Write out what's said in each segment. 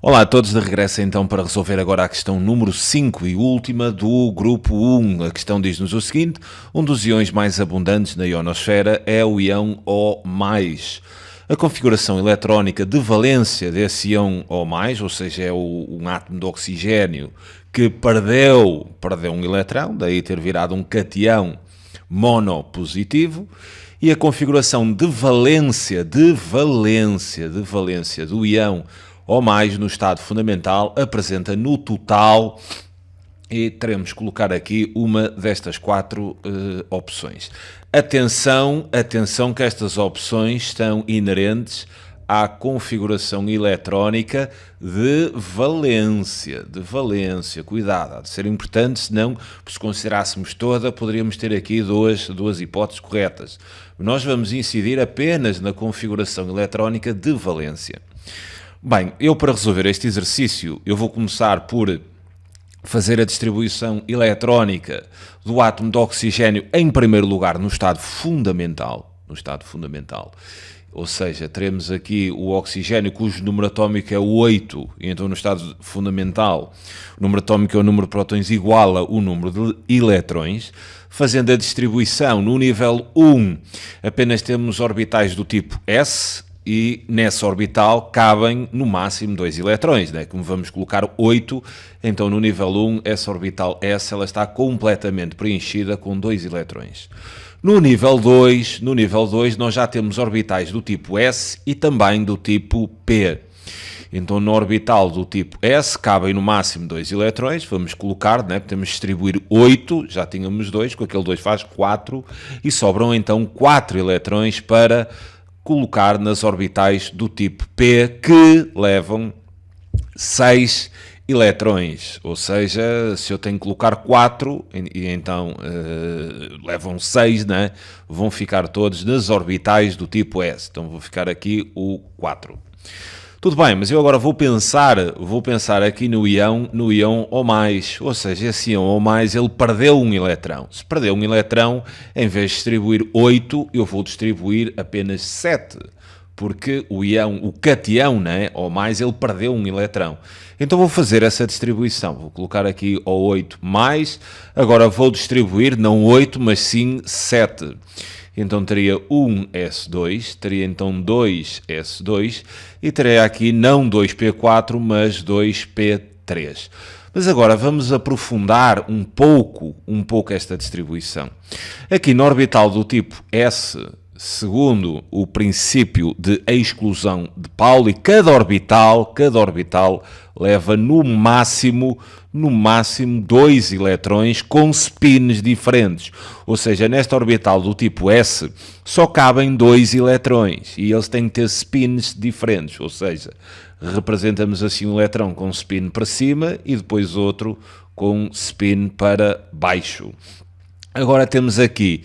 Olá a todos, de regresso então para resolver agora a questão número 5 e última do grupo 1. A questão diz-nos o seguinte: um dos íons mais abundantes na ionosfera é o íon O+. A configuração eletrónica de valência desse íon O+, ou seja, é um átomo de oxigênio que perdeu um eletrão, daí ter virado um catião monopositivo, e a configuração de valência do íon ou mais no estado fundamental apresenta no total, e teremos que colocar aqui uma destas quatro opções. Atenção que estas opções estão inerentes à configuração eletrónica de valência. Cuidado, há de ser importante, senão, se considerássemos toda, poderíamos ter aqui duas hipóteses corretas. Nós vamos incidir apenas na configuração eletrónica de valência. Bem, eu para resolver este exercício, eu vou começar por fazer a distribuição eletrónica do átomo de oxigênio em primeiro lugar no estado fundamental. Ou seja, teremos aqui o oxigênio cujo número atómico é 8, e então no estado fundamental o número atómico é o número de prótons igual ao número de eletrões. Fazendo a distribuição no nível 1, apenas temos orbitais do tipo S, e nessa orbital cabem no máximo 2 eletrões, né? Como vamos colocar 8, então no nível 1, essa orbital S ela está completamente preenchida com 2 eletrões. No nível 2, nós já temos orbitais do tipo S e também do tipo P. Então no orbital do tipo S cabem no máximo 2 eletrões, vamos colocar, né? Podemos distribuir 8, já tínhamos 2, com aquele 2 faz 4, e sobram então 4 eletrões para colocar nas orbitais do tipo P, que levam 6 eletrões. Ou seja, se eu tenho que colocar 4, e então levam 6, né? Vão ficar todos nas orbitais do tipo S. Então vou ficar aqui o 4. Tudo bem, mas eu agora vou pensar aqui no íon O+, ou seja, esse íon O+, ele perdeu um eletrão. Se perdeu um eletrão, em vez de distribuir 8, eu vou distribuir apenas 7, porque o catião, né, O+, ele perdeu um eletrão. Então vou fazer essa distribuição, vou colocar aqui O8+, agora vou distribuir não 8, mas sim 7. Então teria 1s2, teria então 2s2 e teria aqui não 2p4, mas 2p3. Mas agora vamos aprofundar um pouco esta distribuição. Aqui no orbital do tipo S, segundo o princípio de exclusão de Pauli, cada orbital leva no máximo 2 eletrões com spins diferentes. Ou seja, nesta orbital do tipo S só cabem 2 eletrões e eles têm que ter spins diferentes. Ou seja, representamos assim um eletrão com spin para cima e depois outro com spin para baixo. Agora temos aqui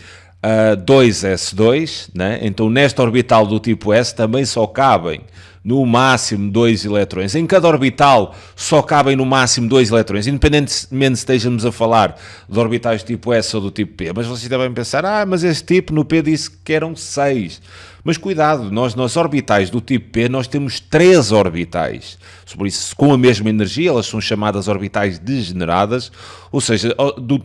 2s2, né? Então nesta orbital do tipo S também só cabem no máximo 2 eletrões. Em cada orbital só cabem no máximo 2 eletrões, independentemente se estejamos a falar de orbitais do tipo S ou do tipo P. Mas vocês devem pensar, mas esse tipo no P disse que eram 6. Mas cuidado, nós nas orbitais do tipo P nós temos 3 orbitais. Por isso, com a mesma energia, elas são chamadas orbitais degeneradas, ou seja,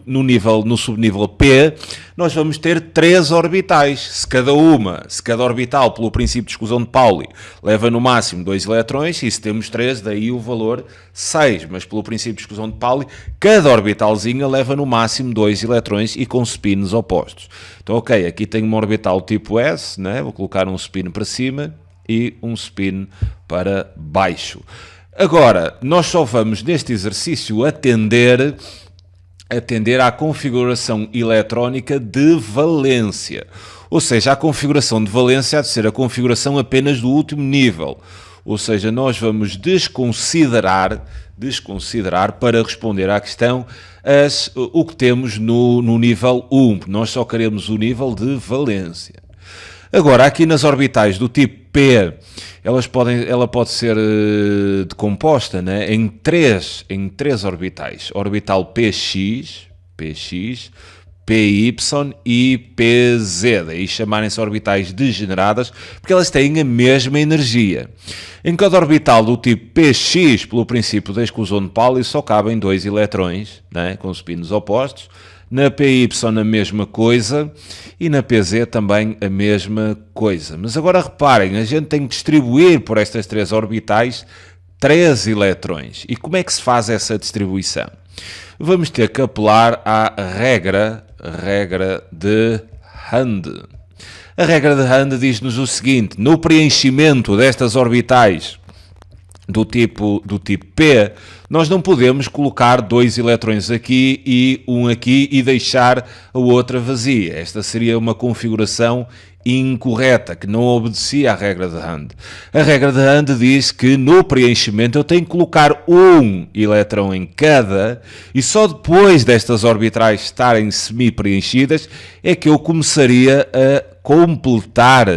no subnível P, nós vamos ter 3 orbitais. Se cada orbital, pelo princípio de exclusão de Pauli, leva no máximo 2 eletrões, e se temos 3, daí o valor 6. Mas pelo princípio de exclusão de Pauli, cada orbitalzinha leva no máximo 2 eletrões e com spins opostos. Então, ok, aqui tenho uma orbital tipo S, né? Vou colocar um spin para cima e um spin para baixo. Agora, nós só vamos neste exercício atender à configuração eletrónica de valência. Ou seja, a configuração de valência há de ser a configuração apenas do último nível. Ou seja, nós vamos desconsiderar para responder à questão o que temos no nível 1. Nós só queremos o nível de valência. Agora, aqui nas orbitais do tipo P, ela pode ser decomposta, né, em três orbitais. Orbital PX, PY e PZ, daí chamarem-se orbitais degeneradas, porque elas têm a mesma energia. Em cada orbital do tipo PX, pelo princípio da exclusão de Pauli, só cabem 2 eletrões, né, com spins opostos. Na PY a mesma coisa e na PZ também a mesma coisa. Mas agora reparem, a gente tem que distribuir por estas 3 orbitais 3 eletrões. E como é que se faz essa distribuição? Vamos ter que apelar à regra de Hund. A regra de Hund diz-nos o seguinte: no preenchimento destas orbitais do tipo P, nós não podemos colocar 2 eletrões aqui e um aqui e deixar a outra vazia. Esta seria uma configuração incorreta, que não obedecia à regra de Hund. A regra de Hund diz que no preenchimento eu tenho que colocar um elétrão em cada e só depois destas orbitais estarem semi-preenchidas é que eu começaria a completar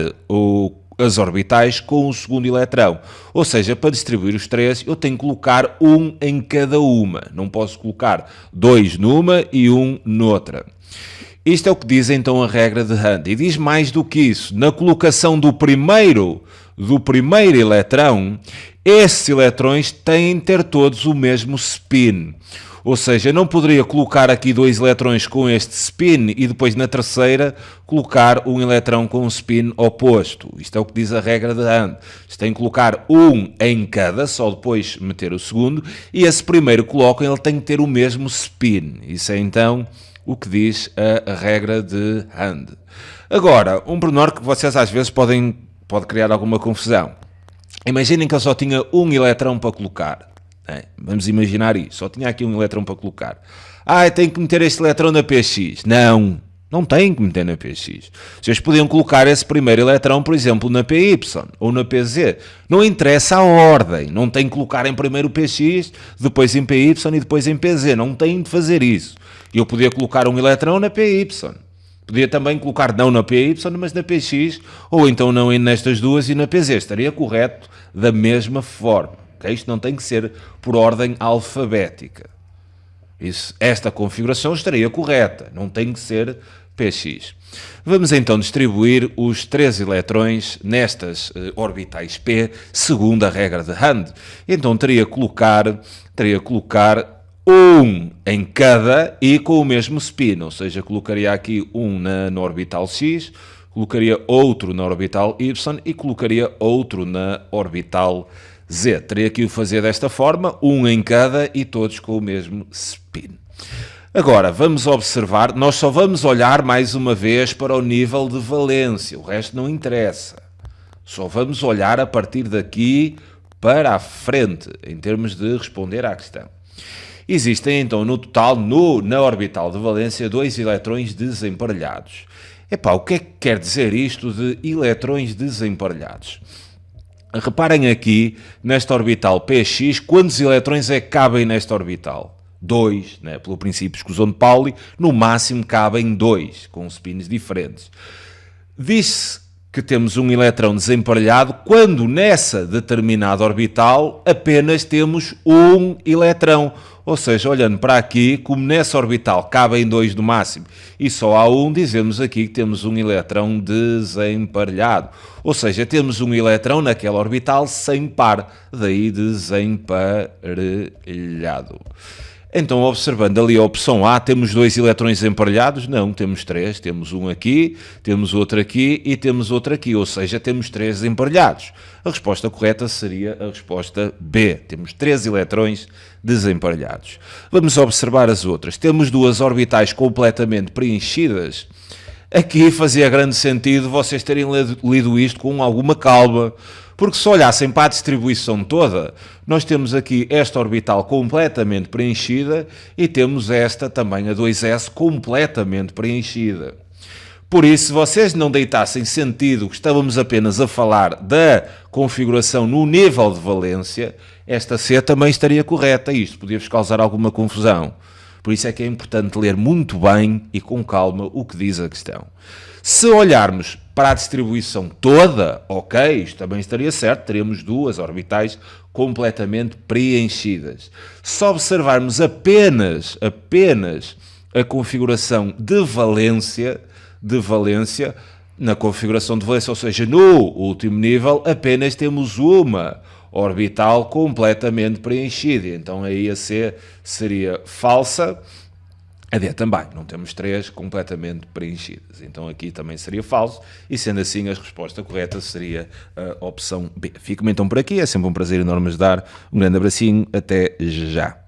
as orbitais com o segundo eletrão. Ou seja, para distribuir os 3, eu tenho que colocar um em cada uma. Não posso colocar 2 numa e um noutra. Isto é o que diz então a regra de Hund. E diz mais do que isso. Na colocação do primeiro eletrão, esses eletrões têm de ter todos o mesmo spin. Ou seja, eu não poderia colocar aqui 2 eletrões com este spin e depois na terceira colocar um eletrão com um spin oposto. Isto é o que diz a regra de Hund. Tem que colocar um em cada, só depois meter o segundo, e esse primeiro que colocam, ele tem que ter o mesmo spin. Isso é então o que diz a regra de Hund. Agora, um pormenor que vocês às vezes pode criar alguma confusão. Imaginem que eu só tinha um eletrão para colocar. Vamos imaginar isso. Só tinha aqui um eletrão para colocar. Eu tenho que meter este eletrão na PX. Não tem que meter na PX. Vocês podiam colocar esse primeiro eletrão, por exemplo, na PY ou na PZ. Não interessa a ordem. Não tem que colocar em primeiro PX, depois em PY e depois em PZ. Não tem de fazer isso. Eu podia colocar um eletrão na PY. Podia também colocar não na PY, mas na PX, ou então não nestas duas e na PZ. Estaria correto da mesma forma. Okay? Isto não tem que ser por ordem alfabética. Esta configuração estaria correta. Não tem que ser PX. Vamos então distribuir os 3 eletrões nestas orbitais P, segundo a regra de Hund. Então teria que colocar um em cada e com o mesmo spin, ou seja, colocaria aqui um na orbital X, colocaria outro na orbital Y e colocaria outro na orbital Z. Teria que o fazer desta forma, um em cada e todos com o mesmo spin. Agora, vamos observar, nós só vamos olhar mais uma vez para o nível de valência, o resto não interessa. Só vamos olhar a partir daqui para a frente, em termos de responder à questão. Existem então no total, na orbital de valência, 2 eletrões desemparelhados. O que é que quer dizer isto de eletrões desemparelhados? Reparem aqui, nesta orbital PX, quantos eletrões é que cabem nesta orbital? 2, né? Pelo princípio de exclusão de Pauli, no máximo cabem 2, com spins diferentes. Diz-se que temos um eletrão desemparelhado quando nessa determinada orbital apenas temos um eletrão. Ou seja, olhando para aqui, como nessa orbital cabem 2 no máximo e só há um, dizemos aqui que temos um eletrão desemparelhado. Ou seja, temos um eletrão naquela orbital sem par, daí desemparelhado. Então, observando ali a opção A, temos 2 eletrões emparelhados? Não, temos 3. Temos um aqui, temos outro aqui e temos outro aqui. Ou seja, temos 3 emparelhados. A resposta correta seria a resposta B. Temos 3 eletrões desemparelhados. Vamos observar as outras. Temos 2 orbitais completamente preenchidas. Aqui fazia grande sentido vocês terem lido isto com alguma calma, porque se olhassem para a distribuição toda, nós temos aqui esta orbital completamente preenchida e temos esta também, a 2s, completamente preenchida. Por isso, se vocês não deitassem sentido que estávamos apenas a falar da configuração no nível de valência, esta C também estaria correta. Isto podia-vos causar alguma confusão. Por isso é que é importante ler muito bem e com calma o que diz a questão. Se olharmos para a distribuição toda, ok, isto também estaria certo, teríamos 2 orbitais completamente preenchidas. Se observarmos apenas a configuração de valência, na configuração de valência, ou seja, no último nível, apenas temos uma orbital completamente preenchida. Então aí a C seria falsa. A D também, não temos 3 completamente preenchidas. Então aqui também seria falso, e sendo assim a resposta correta seria a opção B. Fico-me então por aqui, é sempre um prazer enorme ajudar. Um grande abracinho, até já.